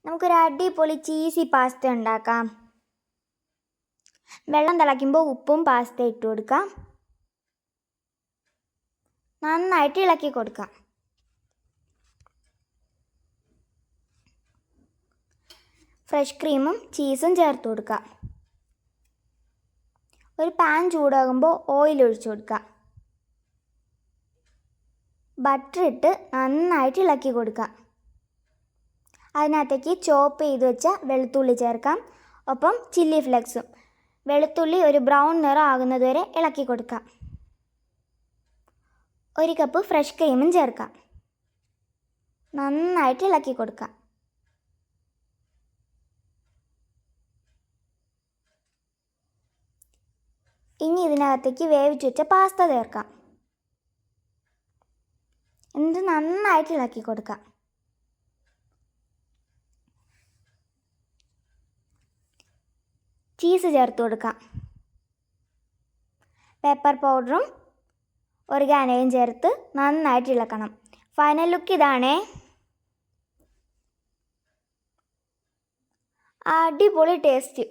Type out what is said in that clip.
നമുക്കൊരു അടിപൊളി cheesy pasta ഉണ്ടാക്കാം. വെള്ളം തിളയ്ക്കുമ്പോൾ ഉപ്പും പാസ്ത ഇട്ട് കൊടുക്കാം. നന്നായിട്ട് ഇളക്കി കൊടുക്കാം. ഫ്രഷ് ക്രീമും ചീസും ചേർത്ത് കൊടുക്കാം. ഒരു പാൻ ചൂടാകുമ്പോൾ ഓയിൽ ഒഴിച്ചു കൊടുക്കാം. ബട്ടർ ഇട്ട് നന്നായിട്ട് ഇളക്കി കൊടുക്കാം. അതിനകത്തേക്ക് ചോപ്പ് ചെയ്ത് വെച്ച വെളുത്തുള്ളി ചേർക്കാം. ഒപ്പം ചില്ലി ഫ്ലെക്സും. വെളുത്തുള്ളി ഒരു ബ്രൗൺ നിറം ആകുന്നത് വരെ ഇളക്കി കൊടുക്കാം. 1 കപ്പ് ഫ്രഷ് ക്രീമും ചേർക്കാം. നന്നായിട്ട് ഇളക്കി കൊടുക്കാം. ഇനി ഇതിനകത്തേക്ക് വേവിച്ച് വെച്ച പാസ്ത ചേർക്കാം. എന്നിട്ട് നന്നായിട്ട് ഇളക്കി കൊടുക്കാം. ചീസ് ചേർത്ത് കൊടുക്കാം. പെപ്പർ പൗഡറും ഒറിഗാനോയും ചേർത്ത് നന്നായിട്ട് ഇളക്കണം. ഫൈനൽ ലുക്ക് ഇതാണേ. അടിപൊളി ടേസ്റ്റ്.